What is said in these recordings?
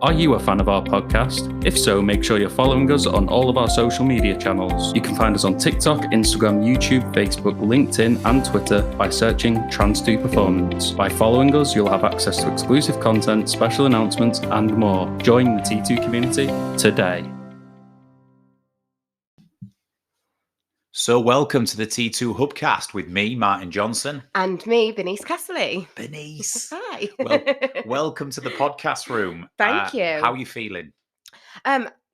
Are you a fan of our podcast? If so, make sure you're following us on all of our social media channels. You can find us on TikTok, Instagram, YouTube, Facebook, LinkedIn, and Twitter by searching T2 Performance. By following us, you'll have access to exclusive content, special announcements, and more. Join the T2 community today. So welcome to the T2 Hubcast with me, Martin Johnson. And me, Bernice Casserly. Bernice. Hi. Welcome to the podcast room. Thank you. How are you feeling?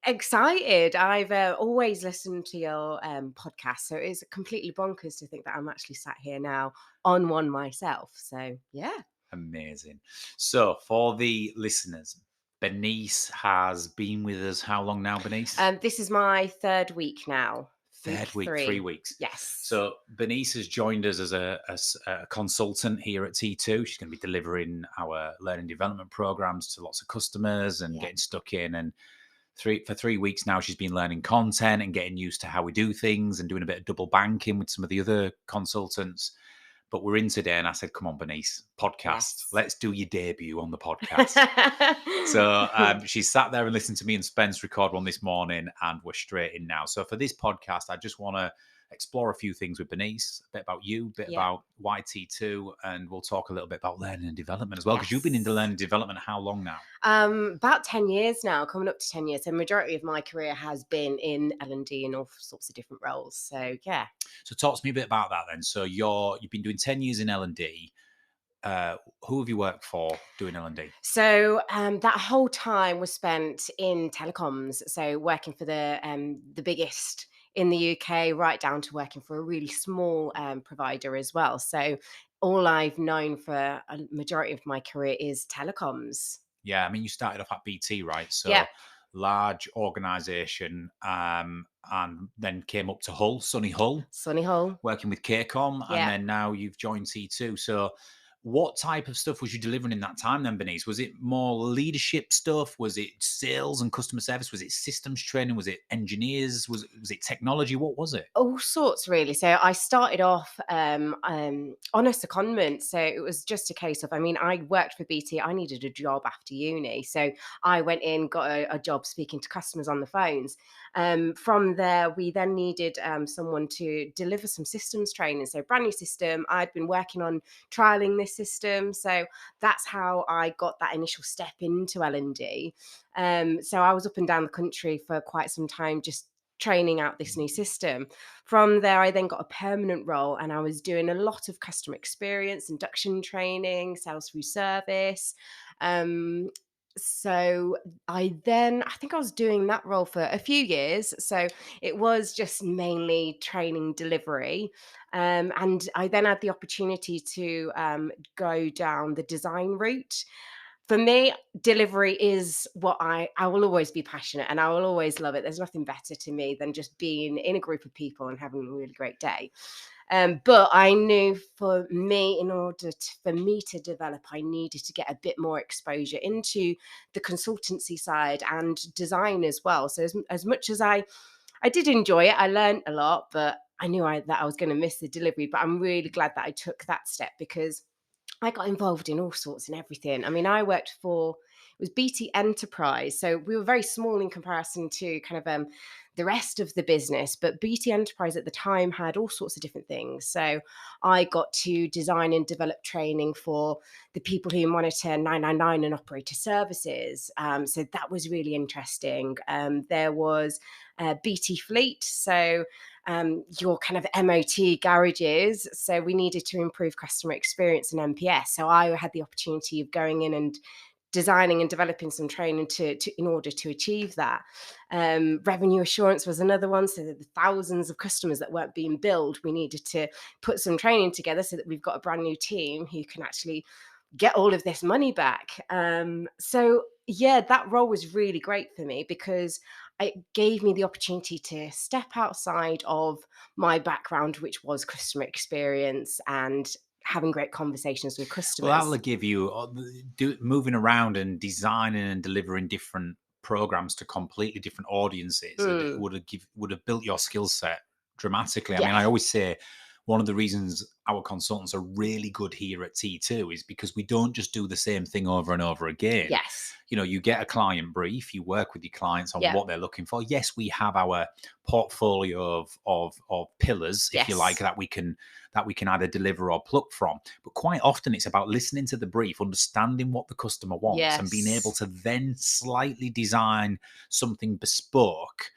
Excited. I've always listened to your podcast, so it's completely bonkers to think that I'm actually sat here now on one myself. So, yeah. Amazing. So for the listeners, Bernice has been with us how long now, Bernice? This is my third week now. Third week, 3 weeks. Yes. So Bernice has joined us as a consultant here at T2. She's going to be delivering our learning development programs to lots of customers and getting stuck in. And for 3 weeks now, she's been learning content and getting used to how we do things and doing a bit of double banking with some of the other consultants. But we're in today, and I said, come on, Bernice, podcast. Yes. Let's do your debut on the podcast. So she sat there and listened to me and Spence record one this morning, and we're straight in now. So for this podcast, I just want to explore a few things with Bernice, a bit about you, a bit about why T2, and we'll talk a little bit about learning and development as well, because you've been into learning and development how long now? About 10 years now, coming up to 10 years. So majority of my career has been in L&D in all sorts of different roles. So, yeah. So talk to me a bit about that then. So you've been doing 10 years in L&D. Who have you worked for doing L&D? So that whole time was spent in telecoms. So working for the biggest in the UK, right down to working for a really small provider as well. So all I've known for a majority of my career is telecoms. Yeah, I mean, you started off at BT, right? So large organisation, and then came up to Hull, Sunny Hull, working with KCOM, and then now you've joined T2. So what type of stuff was you delivering in that time then, Bernice? Was it more leadership stuff? Was it sales and customer service? Was it systems training? Was it engineers? Was it technology? What was it? All sorts, really. So I started off on a secondment. So it was just a case of, I worked for BT. I needed a job after uni. So I went in, got a job speaking to customers on the phones. From there, we then needed someone to deliver some systems training. So brand new system. I'd been working on trialing this system. So that's how I got that initial step into L&D. So I was up and down the country for quite some time, just training out this new system. From there, I then got a permanent role, and I was doing a lot of customer experience, induction training, sales through service. So I think I was doing that role for a few years. So it was just mainly training delivery. And I then had the opportunity to go down the design route. For me, delivery is what I will always be passionate, and I will always love it. There's nothing better to me than just being in a group of people and having a really great day. But I knew for me, in order for me to develop, I needed to get a bit more exposure into the consultancy side and design as well. So as much as I did enjoy it, I learned a lot, but I knew that I was going to miss the delivery. But I'm really glad that I took that step, because I got involved in all sorts and everything. I worked for, it was BT Enterprise. So we were very small in comparison to kind of the rest of the business. But BT Enterprise at the time had all sorts of different things. So I got to design and develop training for the people who monitor 999 and operator services. So that was really interesting. There was BT Fleet. So your kind of MOT garages. So we needed to improve customer experience and NPS. So I had the opportunity of going in and designing and developing some training in order to achieve that. Revenue assurance was another one. So the thousands of customers that weren't being billed, we needed to put some training together so that we've got a brand new team who can actually get all of this money back. So yeah, that role was really great for me, because it gave me the opportunity to step outside of my background, which was customer experience and having great conversations with customers. Well, that'll give you moving around and designing and delivering different programs to completely different audiences. It would have built your skill set dramatically. I mean, I always say one of the reasons our consultants are really good here at T2 is because we don't just do the same thing over and over again. Yes. You know, you get a client brief, you work with your clients on what they're looking for. Yes, we have our portfolio of pillars, if you like, that we can either deliver or pluck from. But quite often it's about listening to the brief, understanding what the customer wants, and being able to then slightly design something bespoke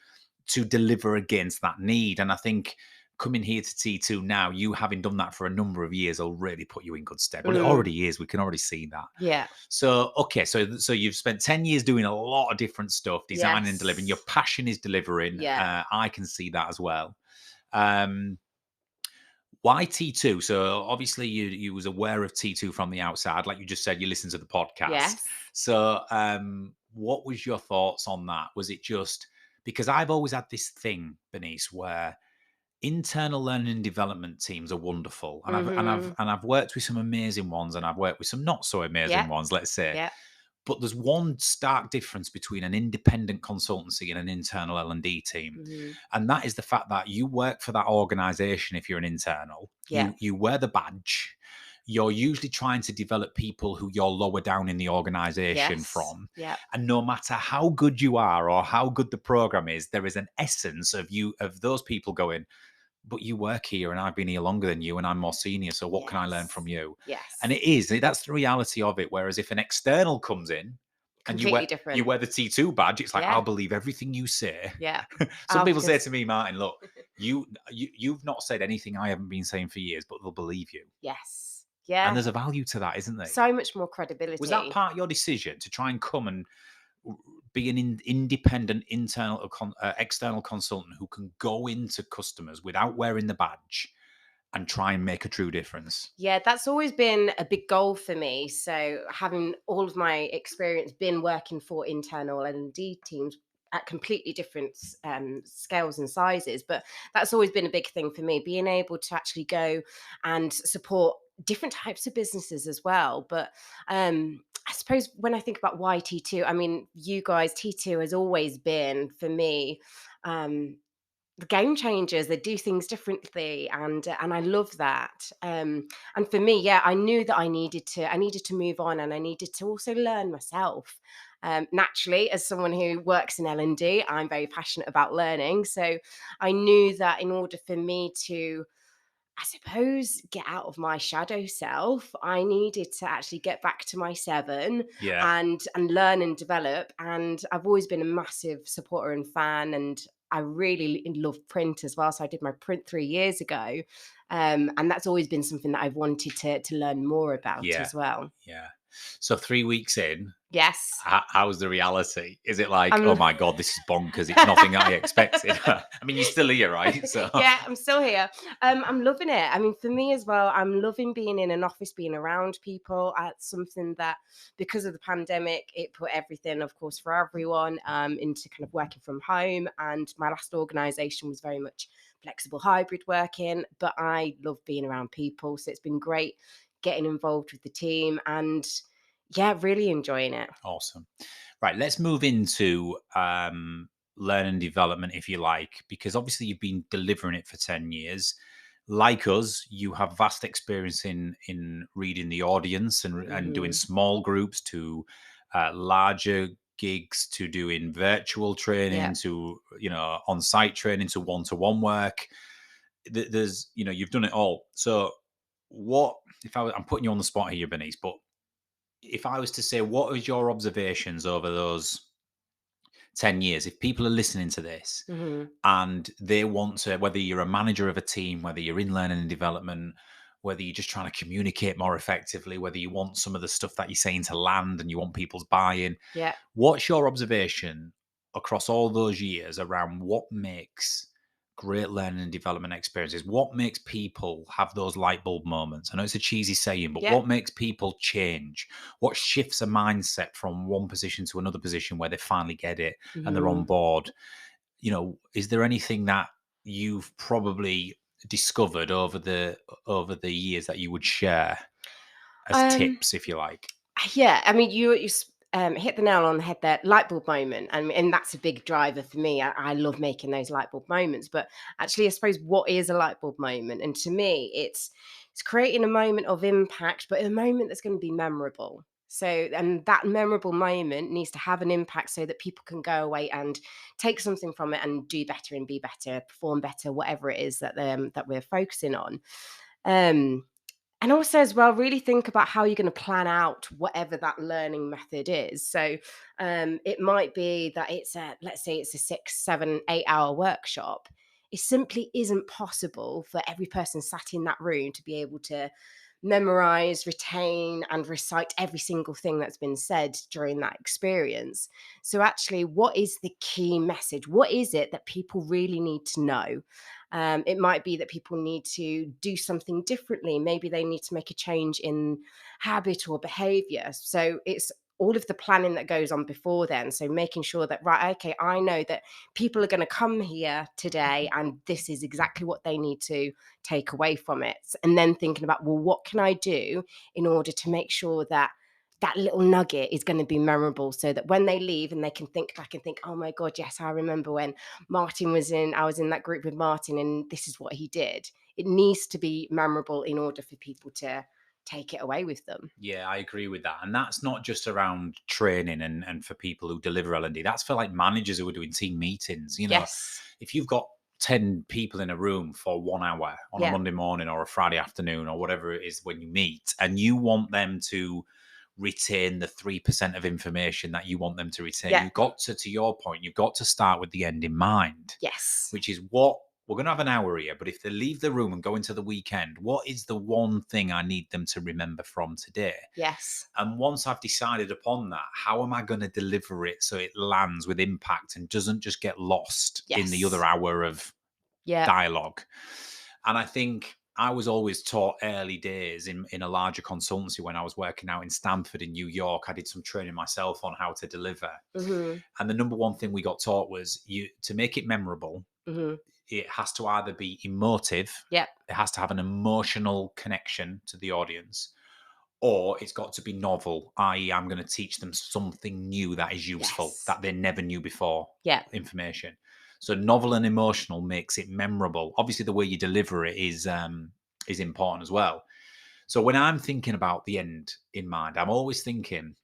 to deliver against that need. And I think coming here to T2 now, you having done that for a number of years will really put you in good stead. Well, it already is. We can already see that. Yeah. So, okay. So you've spent 10 years doing a lot of different stuff, designing and delivering. Your passion is delivering. Yeah. I can see that as well. Why T2? So obviously you was aware of T2 from the outside. Like you just said, you listened to the podcast. Yes. So what was your thoughts on that? Was it just because I've always had this thing, Bernice, where internal learning and development teams are wonderful, and I've worked with some amazing ones, and I've worked with some not so amazing ones, let's say. Yeah. But there's one stark difference between an independent consultancy and an internal L&D team, and that is the fact that you work for that organization. If you're an internal, you wear the badge. You're usually trying to develop people who you're lower down in the organization from. Yeah. And no matter how good you are or how good the program is, there is an essence of those people going, but you work here and I've been here longer than you and I'm more senior. So what can I learn from you? Yes. And that's the reality of it. Whereas if an external comes in and you wear the T2 badge, it's like, I'll believe everything you say. Yeah. Some people say to me, Martin, look, you've not said anything I haven't been saying for years, but they'll believe you. Yes. Yeah. And there's a value to that, isn't there? So much more credibility. Was that part of your decision to try and come and be an independent external consultant who can go into customers without wearing the badge and try and make a true difference? Yeah, that's always been a big goal for me. So having all of my experience been working for internal L&D teams at completely different scales and sizes, but that's always been a big thing for me, being able to actually go and support different types of businesses as well. But I suppose when I think about why T2, I mean, you guys, T2 has always been for me the game changers. They do things differently, and I love that. And for me, I knew that I needed to move on, and I needed to also learn myself. Naturally, as someone who works in L&D, I'm very passionate about learning. So I knew that in order for me to, I suppose, get out of my shadow self, I needed to actually get back to my 7 and learn and develop. And I've always been a massive supporter and fan, and I really love print as well. So I did my print 3 years ago. And that's always been something that I've wanted to learn more about as well. Yeah. So 3 weeks in, yes. How's the reality? Is it like, oh my God, this is bonkers. It's nothing I expected. I mean, you're still here, right? So yeah, I'm still here. I'm loving it. I mean, for me as well, I'm loving being in an office, being around people. It's something that, because of the pandemic, it put everything, of course, for everyone into kind of working from home. And my last organisation was very much flexible hybrid working, but I love being around people. So it's been great getting involved with the team and really enjoying it. Awesome. Right, let's move into learning and development, if you like, because obviously you've been delivering it for 10 years. Like us, you have vast experience in reading the audience and doing small groups to larger gigs, to doing virtual training, to on-site training, to one-to-one work. There's you've done it all. So what if I'm putting you on the spot here, Bernice, but if I was to say, what was your observations over those 10 years? If people are listening to this and they want to, whether you're a manager of a team, whether you're in learning and development, whether you're just trying to communicate more effectively, whether you want some of the stuff that you're saying to land and you want people's buy-in, what's your observation across all those years around what makes great learning and development experiences? What makes people have those light bulb moments? I know it's a cheesy saying, but what makes people change? What shifts a mindset from one position to another position where they finally get it and they're on board? Is there anything that you've probably discovered over the years that you would share as tips, if you like? Yeah, I mean, you hit the nail on the head there. Light bulb moment, and that's a big driver for me. I love making those light bulb moments. But actually, I suppose, what is a light bulb moment? And to me, it's It's creating a moment of impact, but a moment that's going to be memorable. So, and that memorable moment needs to have an impact so that people can go away and take something from it and do better and be better, perform better, whatever it is that that we're focusing on. And also as well, really think about how you're going to plan out whatever that learning method is. So it might be that let's say it's a 6, 7, 8 hour workshop. It simply isn't possible for every person sat in that room to be able to memorize, retain, and recite every single thing that's been said during that experience. So actually, what is the key message? What is it that people really need to know? It might be that people need to do something differently. Maybe they need to make a change in habit or behavior. So it's all of the planning that goes on before then. So making sure that, right, okay, I know that people are going to come here today and this is exactly what they need to take away from it. And then thinking about, well, what can I do in order to make sure that that little nugget is going to be memorable, so that when they leave and they can think back and think, oh my God, yes, I remember when I was in that group with Martin and this is what he did. It needs to be memorable in order for people to take it away with them. Yeah, I agree with that. And that's not just around training and for people who deliver L&D. That's for like managers who are doing team meetings. You know, Yes. If you've got 10 people in a room for 1 hour on a Monday morning or a Friday afternoon or whatever it is when you meet, and you want them to retain the 3% of information that you want them to retain, you've got to your point, you've got to start with the end in mind. Yes. Which is what we're going to have an hour here, but if they leave the room and go into the weekend, what is the one thing I need them to remember from today? Yes. And once I've decided upon that, how am I going to deliver it so it lands with impact and doesn't just get lost in the other hour of dialogue? And I think I was always taught early days in a larger consultancy when I was working out in Stanford in New York. I did some training myself on how to deliver. Mm-hmm. And the number one thing we got taught was to make it memorable, it has to either be emotive, it has to have an emotional connection to the audience, or it's got to be novel, i.e. I'm going to teach them something new that is useful, that they never knew before, information. So novel and emotional makes it memorable. Obviously, the way you deliver it is important as well. So when I'm thinking about the end in mind, I'm always thinking,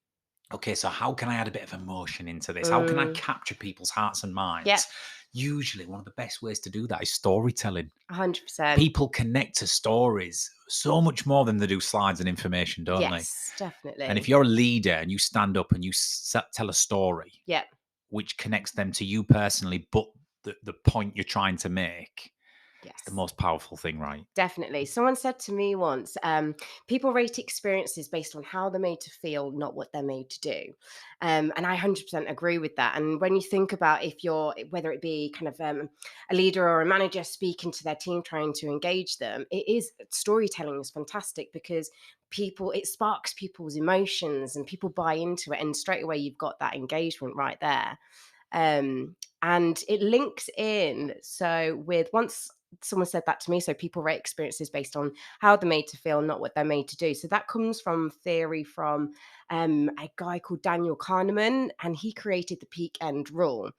okay, so how can I add a bit of emotion into this? How can I capture people's hearts and minds? Usually one of the best ways to do that is storytelling. 100%. People connect to stories so much more than they do slides and information, don't they? Yes, definitely. And if you're a leader and you stand up and you tell a story, which connects them to you personally, but the point you're trying to make, it's the most powerful thing, right? Definitely. Someone said to me once, people rate experiences based on how they're made to feel, not what they're made to do. And I 100% agree with that. And when you think about whether it be kind of a leader or a manager speaking to their team, trying to engage them, storytelling is fantastic because it sparks people's emotions and people buy into it. And straight away, you've got that engagement right there. And it links in. So once someone said that to me, so people rate experiences based on how they're made to feel, not what they're made to do. So that comes from theory from a guy called Daniel Kahneman, and he created the peak end rule.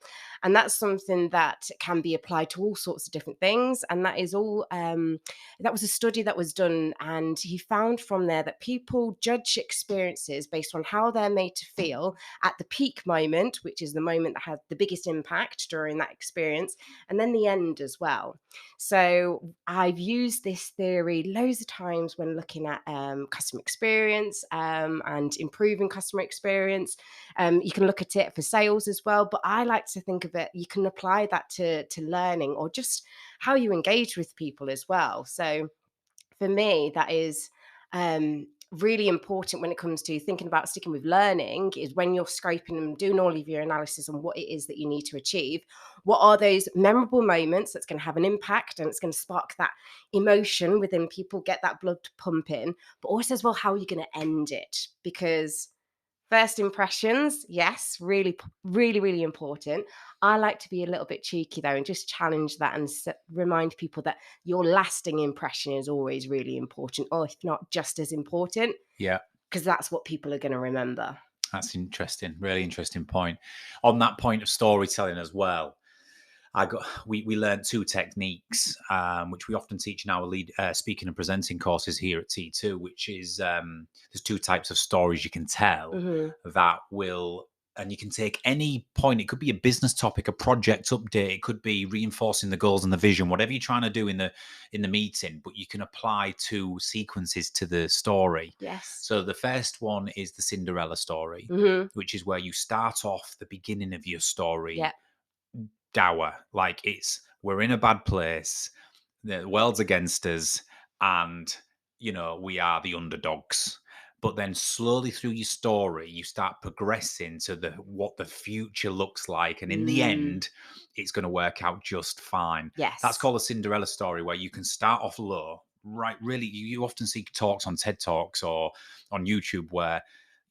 And that's something that can be applied to all sorts of different things. And that is all, that was a study that was done. And he found from there that people judge experiences based on how they're made to feel at the peak moment, which is the moment that has the biggest impact during that experience, and then the end as well. So I've used this theory loads of times when looking at customer experience and improving customer experience. You can look at it for sales as well, but I like to think of it, you can apply that to learning or just how you engage with people as well. So for me, that is really important when it comes to thinking about sticking with learning, is when you're scraping and doing all of your analysis on what it is that you need to achieve, what are those memorable moments that's going to have an impact and it's going to spark that emotion within people, get that blood pumping, but also as well, how are you going to end it? Because first impressions, yes, really, really, really important. I like to be a little bit cheeky though and just challenge that and remind people that your lasting impression is always really important, or if not just as important. Yeah. Because that's what people are going to remember. That's interesting. Really interesting point. On that point of storytelling as well, we learned 2 techniques, which we often teach in our speaking and presenting courses here at T2, which is there's 2 types of stories you can tell that will, and you can take any point. It could be a business topic, a project update. It could be reinforcing the goals and the vision, whatever you're trying to do in the meeting, but you can apply 2 sequences to the story. Yes. So the first one is the Cinderella story, which is where you start off the beginning of your story dour, like we're in a bad place, the world's against us, and we are the underdogs. But then slowly through your story, you start progressing to what the future looks like, and in the end, it's going to work out just fine. Yes, that's called a Cinderella story, where you can start off low. Right, really, you often see talks on TED Talks or on YouTube where,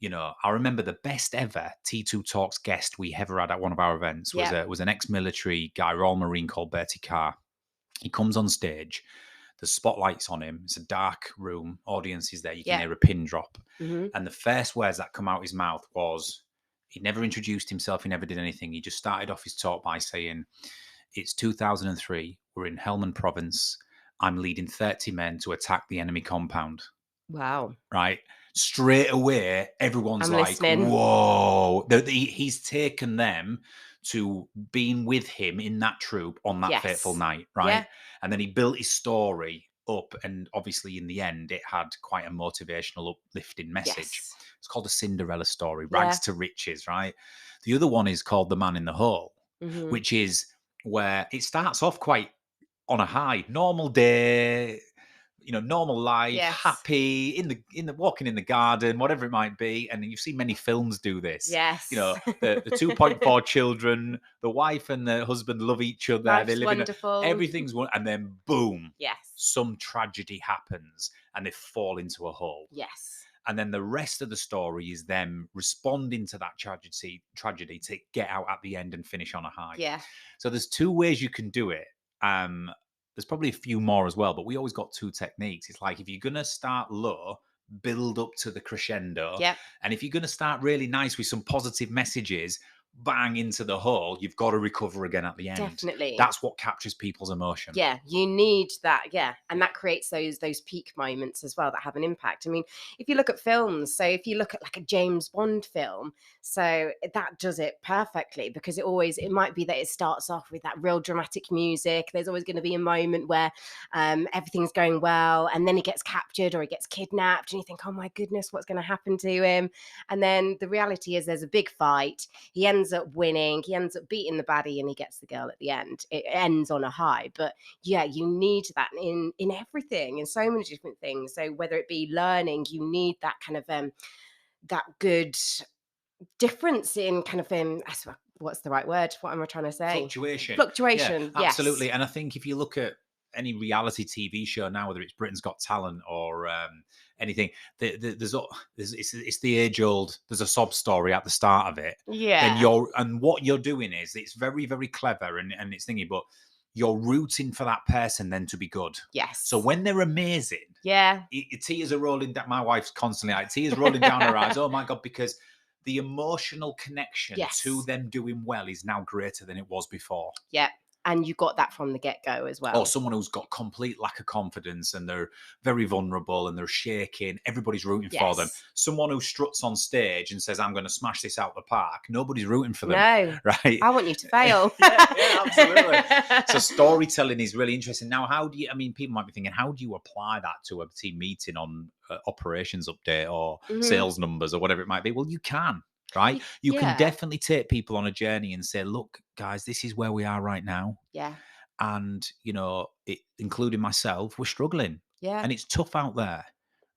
I remember the best ever T2 Talks guest we ever had at one of our events was an ex-military guy, Royal Marine, called Bertie Carr. He comes on stage, the spotlight's on him, it's a dark room, audience is there, you can hear a pin drop. And the first words that come out his mouth was, he never introduced himself, he never did anything. He just started off his talk by saying, it's 2003, we're in Helmand province, I'm leading 30 men to attack the enemy compound. Wow. Right? Straight away, everyone's I'm like, listening. Whoa. He's taken them to being with him in that troop on that fateful night, right? Yeah. And then he built his story up, and obviously in the end, it had quite a motivational, uplifting message. Yes. It's called a Cinderella story, rags to riches, right? The other one is called The Man in the Hole, which is where it starts off quite on a high, normal day, normal life, happy, in the walking in the garden, whatever it might be. And you've seen many films do this. Yes. The 2.4 children, the wife and the husband love each other. Life's they live wonderful. Everything's wonderful. And then boom. Yes. Some tragedy happens and they fall into a hole. Yes. And then the rest of the story is them responding to that tragedy to get out at the end and finish on a high. Yeah. So there's 2 ways you can do it. There's probably a few more as well, but we always got 2 techniques. It's like, if you're going to start low, build up to the crescendo. Yep. And if you're going to start really nice with some positive messages, bang into the hole, you've got to recover again at the end. Definitely. That's what captures people's emotion. Yeah, you need that. Yeah. And that creates those peak moments as well that have an impact. I mean, if you look at films, so if you look at like a James Bond film, so that does it perfectly, because it might be that it starts off with that real dramatic music. There's always going to be a moment where everything's going well, and then he gets captured or he gets kidnapped, and you think, oh my goodness, what's going to happen to him? And then the reality is there's a big fight. He ends up winning, he ends up beating the baddie, and he gets the girl at the end. It ends on a high. But yeah, you need that in everything, in so many different things. So whether it be learning, you need that kind of that good difference in kind of what's the right word? What am I trying to say? Fluctuation. Yeah, absolutely. Yes. And I think if you look at any reality TV show now, whether it's Britain's Got Talent or anything, it's the age old. There's a sob story at the start of it. Yeah. And what you're doing is, it's very, very clever and it's thingy, but you're rooting for that person then to be good. Yes. So when they're amazing, tears are rolling down. My wife's constantly like, tears rolling down her eyes. Oh my God, because the emotional connection to them doing well is now greater than it was before. Yeah. And you got that from the get-go as well. Or someone who's got complete lack of confidence and they're very vulnerable and they're shaking. Everybody's rooting for them. Someone who struts on stage and says, I'm going to smash this out the park. Nobody's rooting for them. No. Right? I want you to fail. yeah, absolutely. So storytelling is really interesting. Now, people might be thinking, how do you apply that to a team meeting on operations update or sales numbers or whatever it might be? Well, you can. Right? You can definitely take people on a journey and say, look, guys, this is where we are right now. Yeah. And, including myself, we're struggling. Yeah. And it's tough out there.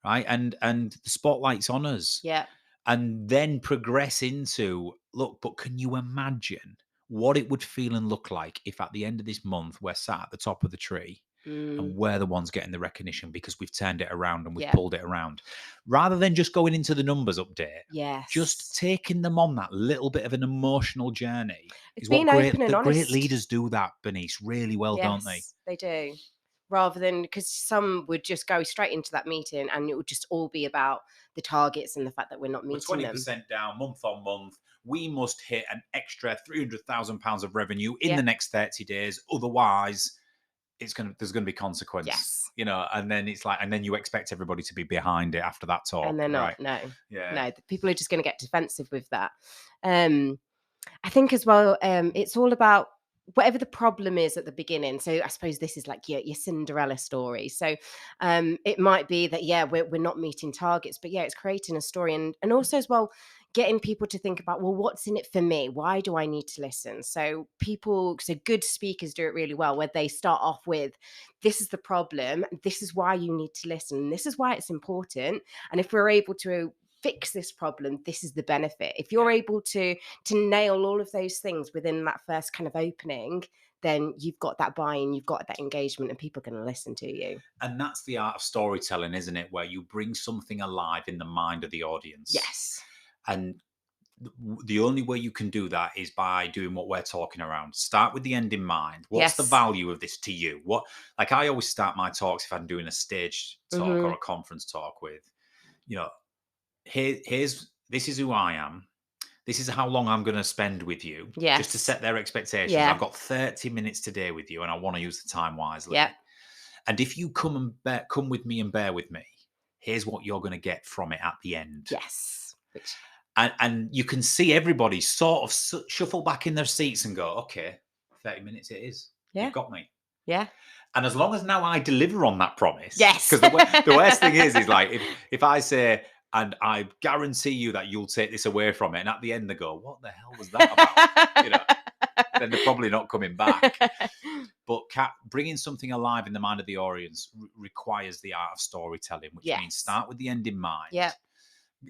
Right? And the spotlight's on us. Yeah. And then progress into, look, but can you imagine what it would feel and look like if at the end of this month we're sat at the top of the tree and we're the ones getting the recognition because we've turned it around and we've pulled it around, rather than just going into the numbers update. Yes. Just taking them on that little bit of an emotional journey. It's being open and honest. Great leaders do that, Bernice, really well, don't they? They do. Rather than, because some would just go straight into that meeting and it would just all be about the targets and the fact that we're not meeting them. We're 20% down month on month. we must hit an extra £300,000 of revenue in the next 30 days. Otherwise, there's going to be consequence. Yes. You know, and then it's like, and then you expect everybody to be behind it after that talk. And they're not. Right? No. Yeah. No, the people are just going to get defensive with that. I think as well, it's all about whatever the problem is at the beginning. So I suppose this is like your Cinderella story. So it might be that, we're not meeting targets, but it's creating a story, and also as well, getting people to think about, well, what's in it for me? Why do I need to listen? So good speakers do it really well, where they start off with, this is the problem, this is why you need to listen, this is why it's important. And if we're able to fix this problem, this is the benefit. If you're able to nail all of those things within that first kind of opening, then you've got that buy-in, you've got that engagement, and people are going to listen to you. And that's the art of storytelling, isn't it? Where you bring something alive in the mind of the audience. Yes. And the only way you can do that is by doing what we're talking around. Start with the end in mind. What's the value of this to you? Like I always start my talks, if I'm doing a stage talk or a conference talk, with, you know, this is who I am. This is how long I'm going to spend with you. Yes. Just to set their expectations. I've got 30 minutes today with you, and I want to use the time wisely. Yeah. And if you come with me and bear with me, here's what you're going to get from it at the end. Yes. And you can see everybody sort of shuffle back in their seats and go, okay, 30 minutes it is. Yeah. You've got me. Yeah. And as long as now I deliver on that promise. Yes. Because the worst thing is like, if I say, and I guarantee you that you'll take this away from it, and at the end they go, what the hell was that about? You know, then they're probably not coming back. But bringing something alive in the mind of the audience requires the art of storytelling, which means start with the end in mind. Yeah.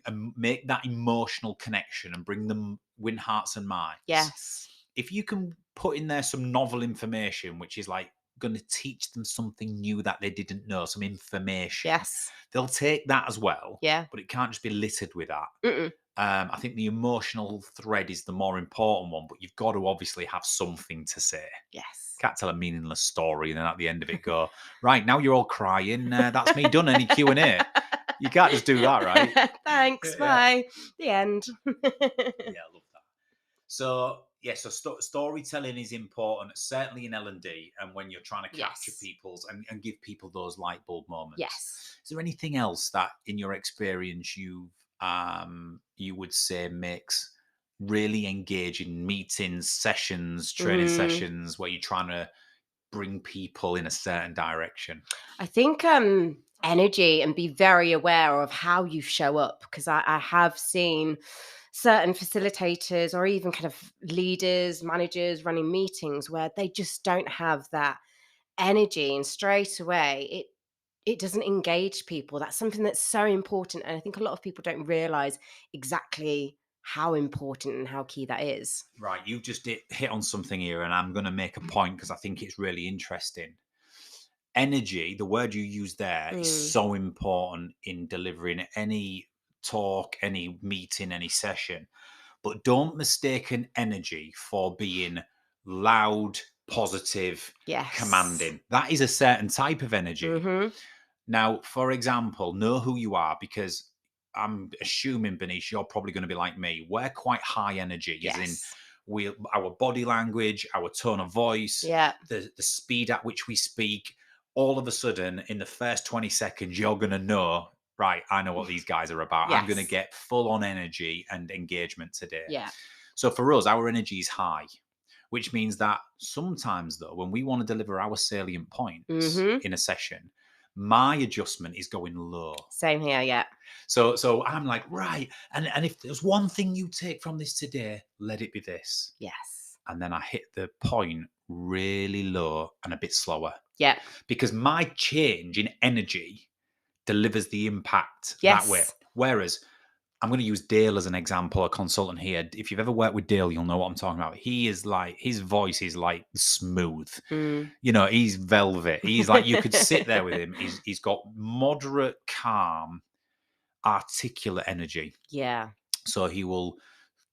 And make that emotional connection and win hearts and minds. Yes. If you can put in there some novel information, which is like going to teach them something new that they didn't know, some information. Yes. They'll take that as well. Yeah. But it can't just be littered with that. I think the emotional thread is the more important one, but you've got to obviously have something to say. Yes. Can't tell a meaningless story and then at the end of it go, right, now you're all crying. That's me done. Any Q&A. You can't just do that, right? Thanks. Bye. The end. Yeah, I love that. So storytelling is important, certainly in L&D, and when you're trying to capture people's and give people those light bulb moments. Yes. Is there anything else that, in your experience, you would say makes really engaging meetings, sessions, training sessions, where you're trying to bring people in a certain direction? I think energy, and be very aware of how you show up, because I have seen certain facilitators or even kind of leaders, managers running meetings where they just don't have that energy, and straight away it doesn't engage people. That's something that's so important, and I think a lot of people don't realize exactly how important and how key that is. Right, you've just hit on something here, and I'm going to make a point because I think it's really interesting. Energy, the word you use there, is so important in delivering any talk, any meeting, any session. But don't mistake an energy for being loud, positive, commanding. That is a certain type of energy. Now, for example, know who you are, because I'm assuming, Bernice, you're probably going to be like me. We're quite high energy, as in our body language, our tone of voice, the speed at which we speak. All of a sudden, in the first 20 seconds, you're going to know, right, I know what these guys are about. I'm going to get full on energy and engagement today. Yeah. So for us, our energy is high, which means that sometimes, though, when we want to deliver our salient points in a session, my adjustment is going low. Same here, yeah. So I'm like, right, and if there's one thing you take from this today, let it be this. Yes. And then I hit the point really low and a bit slower. Yeah. Because my change in energy delivers the impact that way. Whereas, I'm going to use Dale as an example, a consultant here. If you've ever worked with Dale, you'll know what I'm talking about. He is like, his voice is like smooth. You know, he's velvet. He's like, you could sit there with him. He's got moderate, calm, articulate energy. Yeah. So he will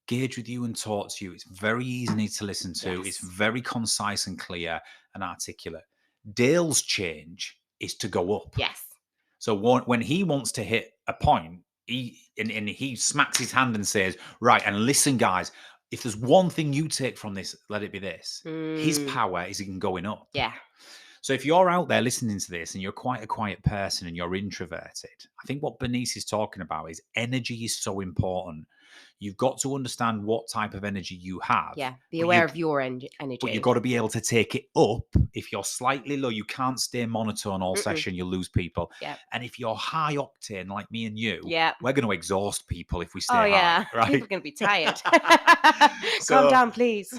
gauge with you and talk to you. It's very easy to listen to. It's very concise and clear and articulate. Dale's change is to go up. Yes. So when he wants to hit a point, he smacks his hand and says, right, and listen, guys, if there's one thing you take from this, let it be this. His power is in going up. Yeah. So if you're out there listening to this and you're quite a quiet person and you're introverted, I think what Bernice is talking about is energy is so important. You've got to understand what type of energy you have. Yeah, be aware of your energy. But you've got to be able to take it up. If you're slightly low, you can't stay monotone all session. You lose people. Yep. And if you're high octane like me and you, yep. we're going to exhaust people if we stay high. Right? People are going to be tired. Calm down, please.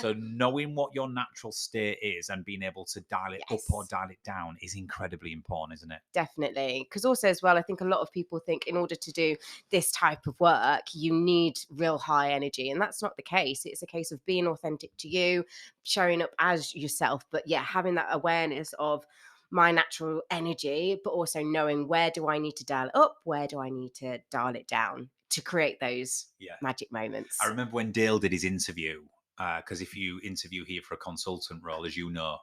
So knowing what your natural state is and being able to dial it up or dial it down is incredibly important, isn't it? Definitely. Because also as well, I think a lot of people think in order to do this type of work, you need real high energy. And that's not the case. It's a case of being authentic to you, showing up as yourself. But yeah, having that awareness of my natural energy, but also knowing where do I need to dial it up, where do I need to dial it down to create those magic moments. I remember when Dale did his interview, because if you interview here for a consultant role, as you know,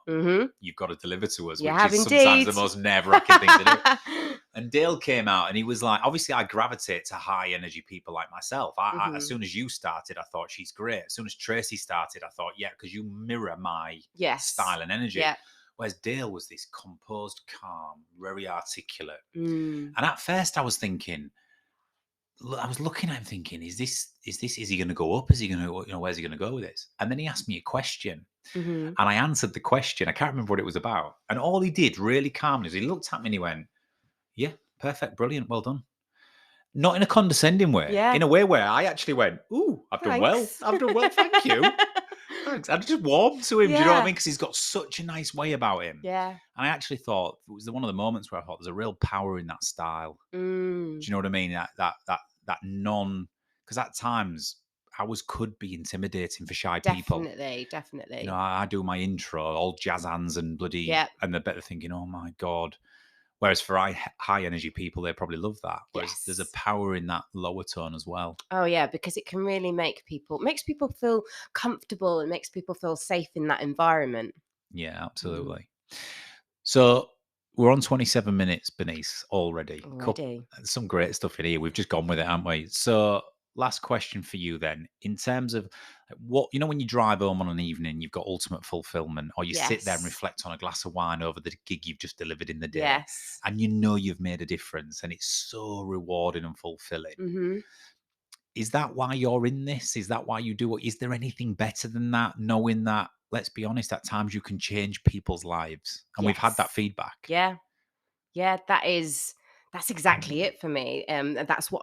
you've got to deliver to us, which is sometimes the most nerve-wracking thing to do. And Dale came out and he was like, obviously I gravitate to high energy people like myself. I as soon as you started, I thought she's great. As soon as Tracy started, I thought, yeah, because you mirror my style and energy. Yeah. Whereas Dale was this composed, calm, very articulate. And at first I was thinking, I was looking at him thinking, is he going to go up? Is he going to, where's he going to go with this? And then he asked me a question and I answered the question. I can't remember what it was about. And all he did really calmly is he looked at me and he went, yeah, perfect, brilliant, well done. Not in a condescending way, in a way where I actually went, ooh, I've done well, thank you. Thanks. I just warmed to him, do you know what I mean? Because he's got such a nice way about him. Yeah. And I actually thought, it was one of the moments where I thought there's a real power in that style. Do you know what I mean? That non, because at times ours could be intimidating for shy people. Definitely. I do my intro, all jazz hands and bloody, and they're better thinking, oh my God. Whereas for high energy people, they probably love that. Whereas there's a power in that lower tone as well. Oh yeah, because it can really makes people feel comfortable and makes people feel safe in that environment. Yeah, absolutely. So we're on 27 minutes, Bernice, already. Some great stuff in here. We've just gone with it, haven't we? So last question for you then. In terms of what, when you drive home on an evening, you've got ultimate fulfillment, or you sit there and reflect on a glass of wine over the gig you've just delivered in the day, and you've made a difference and it's so rewarding and fulfilling. Is that why you're in this? Is that why you do it? Is there anything better than that, knowing that, let's be honest, at times you can change people's lives? And we've had that feedback. Yeah, that's exactly it for me. That's what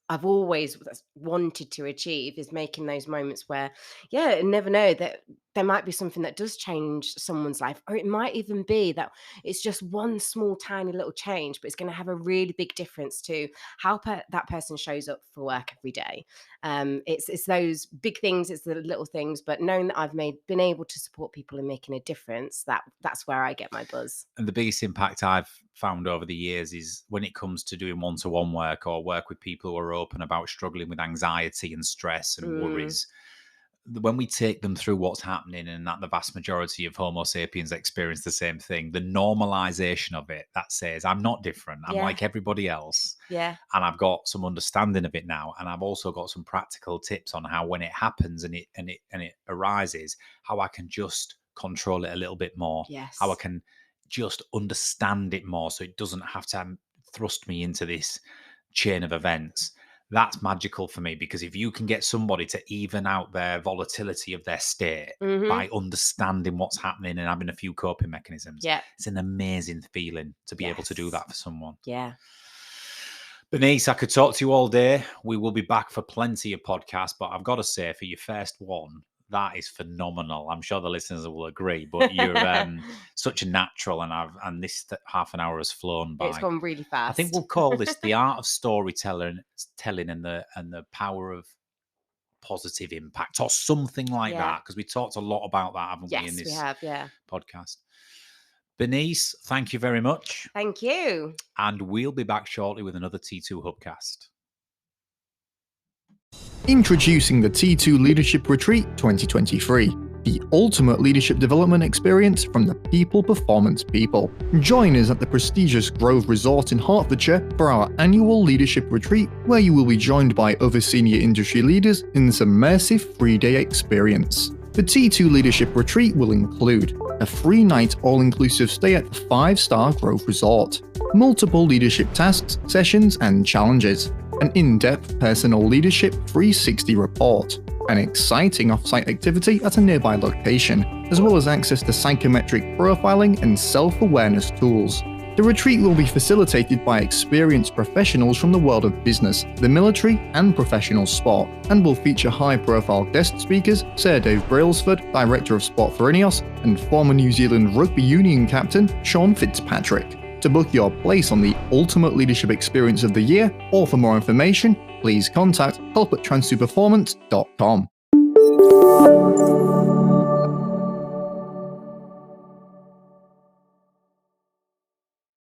I've always wanted to achieve, is making those moments where, you never know that there might be something that does change someone's life, or it might even be that it's just one small, tiny little change, but it's going to have a really big difference to how that person shows up for work every day. It's those big things, it's the little things, but knowing that I've been able to support people and making a difference, that's where I get my buzz. And the biggest impact I've found over the years is when it comes to doing one-to-one work or work with people who are open about struggling with anxiety and stress and worries. When we take them through what's happening, and that the vast majority of Homo sapiens experience the same thing, the normalization of it, that says, I'm not different. I'm like everybody else. Yeah. And I've got some understanding of it now. And I've also got some practical tips on how, when it happens and it arises, how I can just control it a little bit more. Yes. How I can just understand it more so it doesn't have to thrust me into this chain of events. That's magical for me, because if you can get somebody to even out their volatility of their state by understanding what's happening and having a few coping mechanisms, it's an amazing feeling to be able to do that for someone. Yeah. Bernice, I could talk to you all day. We will be back for plenty of podcasts, but I've got to say, for your first one, that is phenomenal. I'm sure the listeners will agree, but you're such a natural, and this half an hour has flown by. It's gone really fast. I think we'll call this the art of storytelling and the power of positive impact, or something like that, because we talked a lot about that, haven't we, in this podcast. Bernice, thank you very much. Thank you. And we'll be back shortly with another T2 Hubcast. Introducing the T2 Leadership Retreat 2023. the ultimate leadership development experience from the People Performance people. Join us at the prestigious Grove Resort in Hertfordshire for our annual leadership retreat, where you will be joined by other senior industry leaders in this immersive 3-day experience. The T2 Leadership Retreat will include a 3-night all-inclusive stay at the 5-star Grove Resort, multiple leadership tasks, sessions and challenges, an in-depth personal leadership 360 report, an exciting off-site activity at a nearby location, as well as access to psychometric profiling and self-awareness tools. The retreat will be facilitated by experienced professionals from the world of business, the military, and professional sport, and will feature high-profile guest speakers Sir Dave Brailsford, Director of Sport for Ineos, and former New Zealand Rugby Union captain Sean Fitzpatrick. To book your place on the ultimate leadership experience of the year, or for more information, please contact help@trans2performance.com.